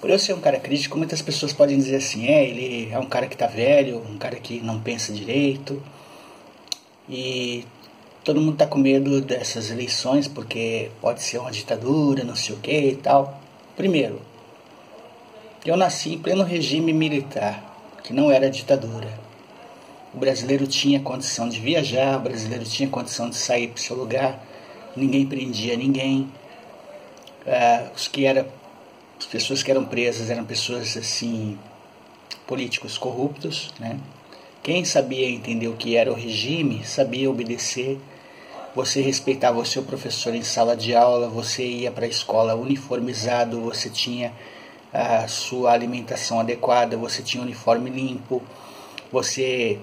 Por eu ser um cara crítico, muitas pessoas podem dizer assim, ele é um cara que tá velho, um cara que não pensa direito, e todo mundo tá com medo dessas eleições porque pode ser uma ditadura, não sei o que e tal. Primeiro, eu nasci em pleno regime militar, que não era ditadura. O brasileiro tinha condição de viajar, o brasileiro tinha condição de sair para o seu lugar, ninguém prendia ninguém. As pessoas que eram presas eram pessoas assim, políticos corruptos, né? Quem sabia entender o que era o regime, sabia obedecer. Você respeitava o seu professor em sala de aula, você ia para a escola uniformizado, você tinha a sua alimentação adequada, você tinha um uniforme limpo, você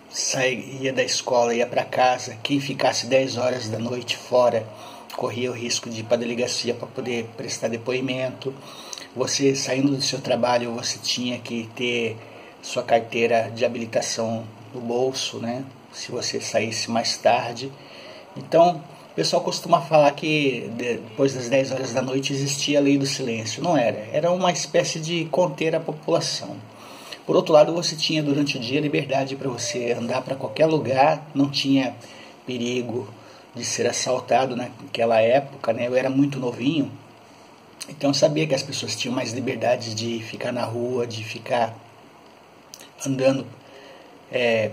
saía da escola, ia para casa. Quem ficasse 10 horas da noite fora corria o risco de ir para a delegacia para poder prestar depoimento. Você saindo do seu trabalho, você tinha que ter sua carteira de habilitação no bolso, né? Se você saísse mais tarde. Então, o pessoal costuma falar que depois das 10 horas da noite existia a lei do silêncio. Não era. Era uma espécie de conter a população. Por outro lado, você tinha durante o dia liberdade para você andar para qualquer lugar, não tinha perigo de ser assaltado naquela época, né? Eu era muito novinho, então eu sabia que as pessoas tinham mais liberdade de ficar na rua, de ficar andando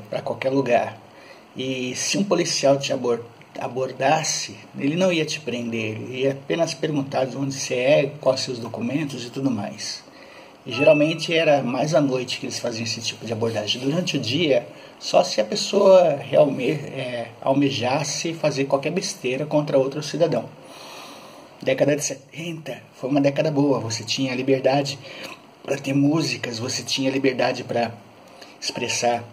para qualquer lugar. E se um policial te abordasse, ele não ia te prender, ele ia apenas perguntar de onde você é, quais seus documentos e tudo mais. E geralmente era mais à noite que eles faziam esse tipo de abordagem. Durante o dia, só se a pessoa realmente almejasse fazer qualquer besteira contra outro cidadão. Década de 70 foi uma década boa. Você tinha liberdade para ter músicas, você tinha liberdade para expressar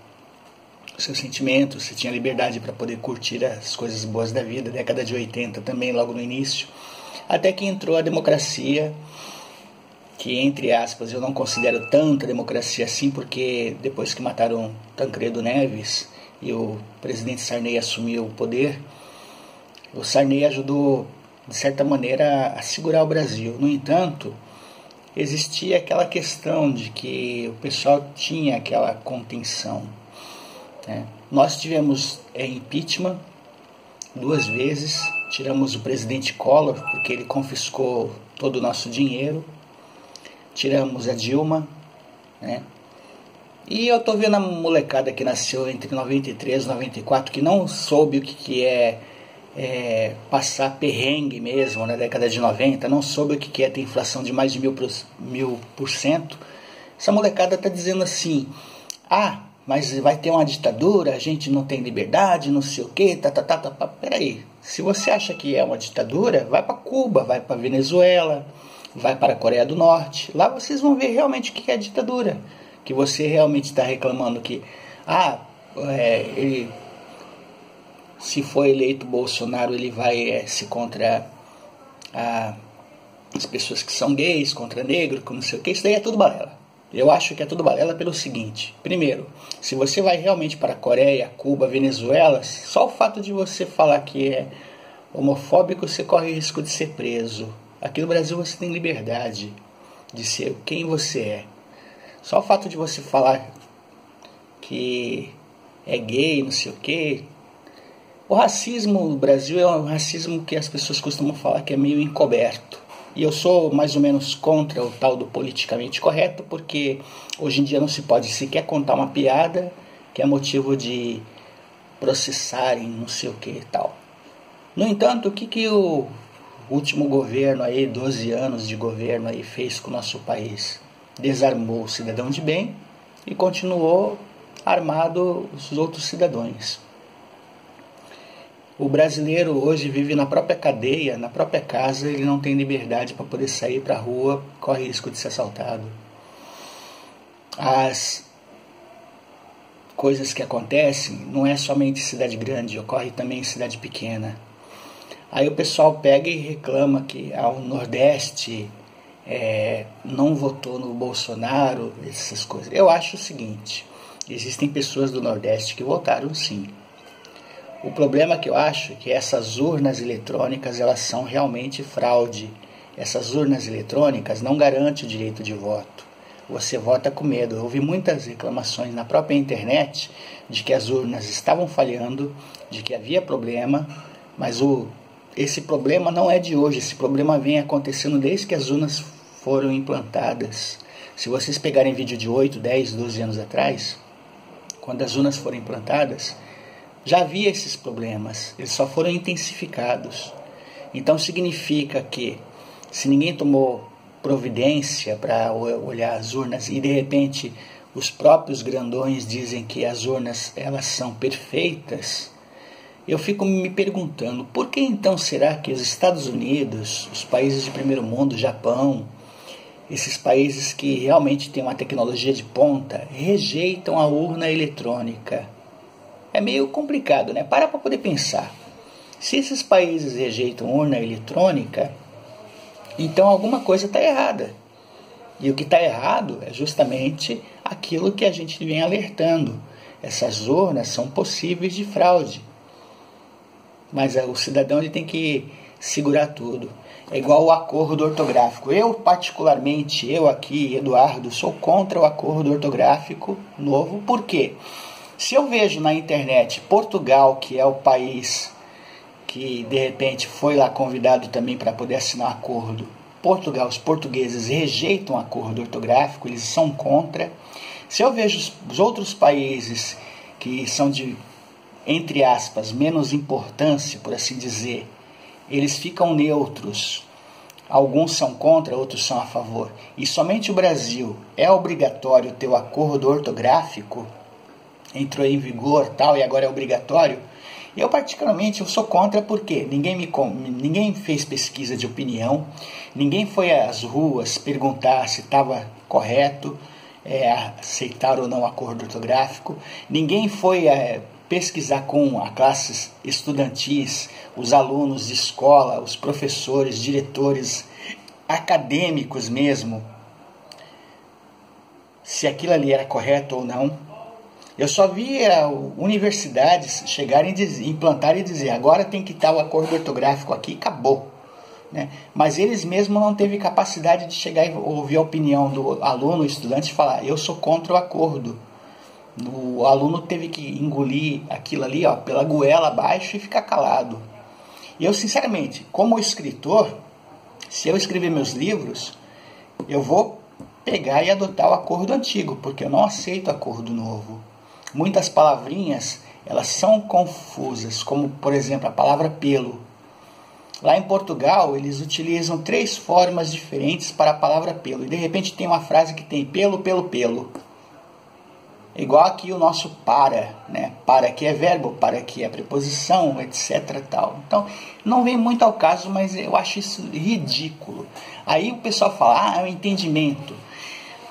os seus sentimentos, você tinha liberdade para poder curtir as coisas boas da vida. Década de 80 também, logo no início. Até que entrou a democracia, que, entre aspas, eu não considero tanta democracia assim, porque depois que mataram Tancredo Neves e o presidente Sarney assumiu o poder, o Sarney ajudou, de certa maneira, a segurar o Brasil. No entanto, existia aquela questão de que o pessoal tinha aquela contenção, né? Nós tivemos impeachment 2 vezes, tiramos o presidente Collor, porque ele confiscou todo o nosso dinheiro, tiramos a Dilma, né? E eu tô vendo a molecada que nasceu entre 93 e 94, que não soube o que é passar perrengue mesmo na década de 90, não soube o que é ter inflação de mais de 1000%. Essa molecada tá dizendo assim, mas vai ter uma ditadura, a gente não tem liberdade, não sei o que, peraí, se você acha que é uma ditadura, vai para Cuba, vai para Venezuela, vai para a Coreia do Norte. Lá vocês vão ver realmente o que é ditadura. Que você realmente está reclamando que se for eleito Bolsonaro, ele vai se contra as pessoas que são gays, contra negro, não sei o que. Isso daí é tudo balela. Eu acho que é tudo balela pelo seguinte. Primeiro, se você vai realmente para a Coreia, Cuba, Venezuela, só o fato de você falar que é homofóbico, você corre o risco de ser preso. Aqui no Brasil você tem liberdade de ser quem você é. Só o fato de você falar que é gay, não sei o quê. O racismo no Brasil é um racismo que as pessoas costumam falar que é meio encoberto. E eu sou mais ou menos contra o tal do politicamente correto, porque hoje em dia não se pode sequer contar uma piada que é motivo de processarem não sei o que e tal. No entanto, o que o último governo aí, 12 anos de governo aí, fez com o nosso país? Desarmou o cidadão de bem e continuou armado os outros cidadãos. O brasileiro hoje vive na própria cadeia, na própria casa, ele não tem liberdade para poder sair para a rua, corre risco de ser assaltado. As coisas que acontecem não é somente em cidade grande, ocorre também em cidade pequena. Aí o pessoal pega e reclama que o Nordeste não votou no Bolsonaro, essas coisas. Eu acho o seguinte, existem pessoas do Nordeste que votaram sim. O problema que eu acho é que essas urnas eletrônicas, elas são realmente fraude. essas urnas eletrônicas não garantem o direito de voto. Você vota com medo. Eu ouvi muitas reclamações na própria internet de que as urnas estavam falhando, de que havia problema, mas esse problema não é de hoje, esse problema vem acontecendo desde que as urnas foram implantadas. Se vocês pegarem vídeo de 8, 10, 12 anos atrás, quando as urnas foram implantadas, já havia esses problemas, eles só foram intensificados. Então significa que se ninguém tomou providência para olhar as urnas e de repente os próprios grandões dizem que as urnas elas são perfeitas, eu fico me perguntando, por que então será que os Estados Unidos, os países de primeiro mundo, Japão, esses países que realmente têm uma tecnologia de ponta, rejeitam a urna eletrônica? É meio complicado, né? Para poder pensar. Se esses países rejeitam urna eletrônica, então alguma coisa está errada. E o que está errado é justamente aquilo que a gente vem alertando. Essas urnas são possíveis de fraude. Mas o cidadão ele tem que segurar tudo. É igual o acordo ortográfico. Eu, particularmente, eu aqui, Eduardo, sou contra o acordo ortográfico novo. Por quê? Se eu vejo na internet Portugal, que é o país que de repente foi lá convidado também para poder assinar um acordo, Portugal, os portugueses rejeitam o acordo ortográfico, eles são contra. Se eu vejo os outros países que são de, entre aspas, menos importância, por assim dizer, eles ficam neutros. Alguns são contra, outros são a favor. E somente o Brasil é obrigatório ter o acordo ortográfico, entrou em vigor tal e agora é obrigatório. Eu particularmente eu sou contra porque ninguém fez pesquisa de opinião, ninguém foi às ruas perguntar se estava correto aceitar ou não o acordo ortográfico, ninguém foi pesquisar com a classes estudantis, os alunos de escola, os professores, diretores, acadêmicos mesmo, se aquilo ali era correto ou não. Eu só via universidades chegarem e implantarem e dizer agora tem que estar o acordo ortográfico aqui e acabou. Né? Mas eles mesmos não teve capacidade de chegar e ouvir a opinião do aluno, estudante, e falar eu sou contra o acordo. O aluno teve que engolir aquilo ali pela goela abaixo e ficar calado. E eu, sinceramente, como escritor, se eu escrever meus livros, eu vou pegar e adotar o acordo antigo, porque eu não aceito acordo novo. Muitas palavrinhas, elas são confusas, como, por exemplo, a palavra pelo. Lá em Portugal, eles utilizam 3 formas diferentes para a palavra pelo. E, de repente, tem uma frase que tem pelo, pelo, pelo. Igual aqui o nosso para, né? Para aqui é verbo, para aqui é preposição, etc. Tal. Então, não vem muito ao caso, mas eu acho isso ridículo. Aí o pessoal fala, é o entendimento.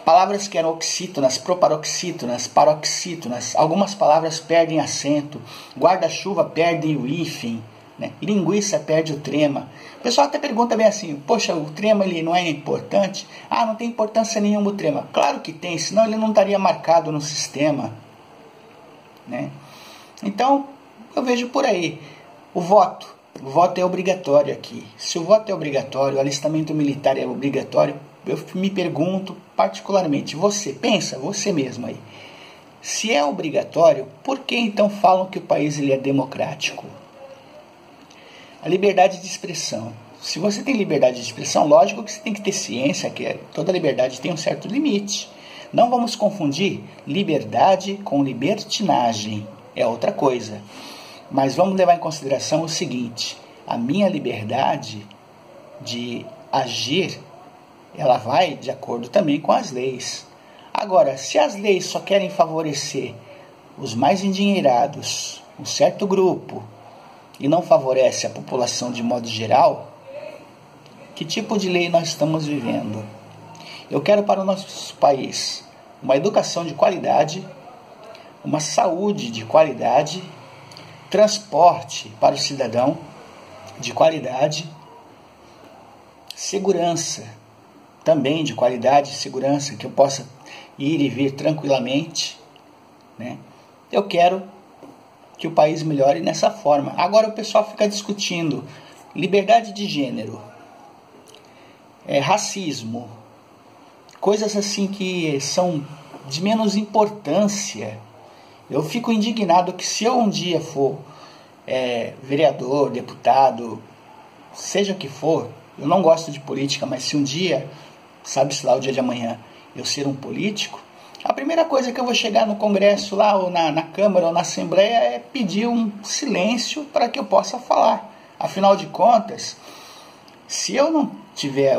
Palavras que eram oxítonas, proparoxítonas, paroxítonas, algumas palavras perdem acento, guarda-chuva perde o hífen, né? Linguiça perde o trema. O pessoal até pergunta bem assim, poxa, o trema ele não é importante? Não tem importância nenhuma o trema. Claro que tem, senão ele não estaria marcado no sistema. Né? Então, eu vejo por aí, o voto é obrigatório aqui. Se o voto é obrigatório, o alistamento militar é obrigatório, eu me pergunto particularmente, você mesmo aí, se é obrigatório, por que então falam que o país ele é democrático? A liberdade de expressão. Se você tem liberdade de expressão, lógico que você tem que ter ciência que toda liberdade tem um certo limite. Não vamos confundir liberdade com libertinagem, é outra coisa. Mas vamos levar em consideração o seguinte, a minha liberdade de agir, ela vai de acordo também com as leis. Agora, se as leis só querem favorecer os mais endinheirados, um certo grupo, e não favorece a população de modo geral, que tipo de lei nós estamos vivendo? Eu quero para o nosso país uma educação de qualidade, uma saúde de qualidade, transporte para o cidadão de qualidade, segurança também de qualidade, segurança, que eu possa ir e vir tranquilamente. Né? Eu quero que o país melhore nessa forma. Agora o pessoal fica discutindo liberdade de gênero. racismo, coisas assim que são de menos importância. Eu fico indignado que se eu um dia for vereador, deputado, seja o que for, eu não gosto de política, mas se um dia, sabe-se lá o dia de amanhã, eu ser um político, a primeira coisa que eu vou chegar no Congresso lá, ou na Câmara, ou na Assembleia, é pedir um silêncio para que eu possa falar. Afinal de contas, se eu não tiver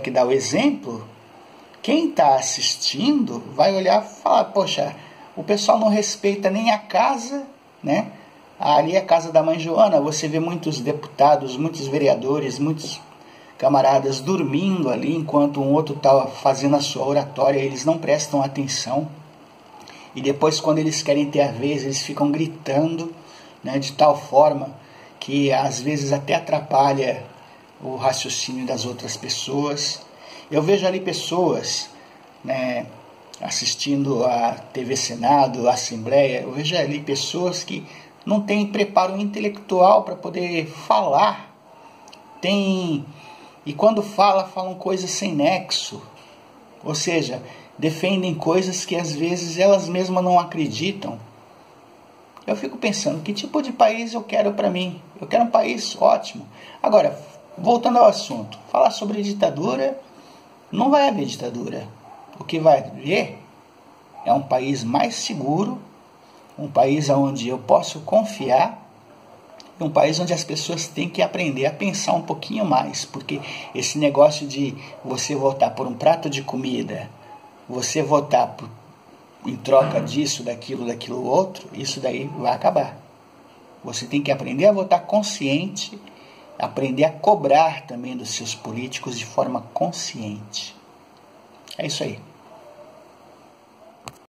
que dar o exemplo, quem está assistindo vai olhar e falar, poxa, o pessoal não respeita nem a casa, né? Ali é a casa da mãe Joana, você vê muitos deputados, muitos vereadores, muitos camaradas dormindo ali, enquanto um outro está fazendo a sua oratória, eles não prestam atenção. E depois, quando eles querem ter a vez, eles ficam gritando, né, de tal forma que às vezes até atrapalha o raciocínio das outras pessoas. Eu vejo ali pessoas, né, assistindo a TV Senado, a Assembleia, eu vejo ali pessoas que não têm preparo intelectual para poder falar. E quando falam coisas sem nexo. Ou seja, defendem coisas que às vezes elas mesmas não acreditam. Eu fico pensando, que tipo de país eu quero para mim? Eu quero um país ótimo. Agora, voltando ao assunto, falar sobre ditadura, não vai haver ditadura. O que vai haver é um país mais seguro, um país onde eu posso confiar, um país onde as pessoas têm que aprender a pensar um pouquinho mais, porque esse negócio de você votar por um prato de comida, você votar em troca disso, daquilo outro, isso daí vai acabar. Você tem que aprender a votar consciente, aprender a cobrar também dos seus políticos de forma consciente. É isso aí.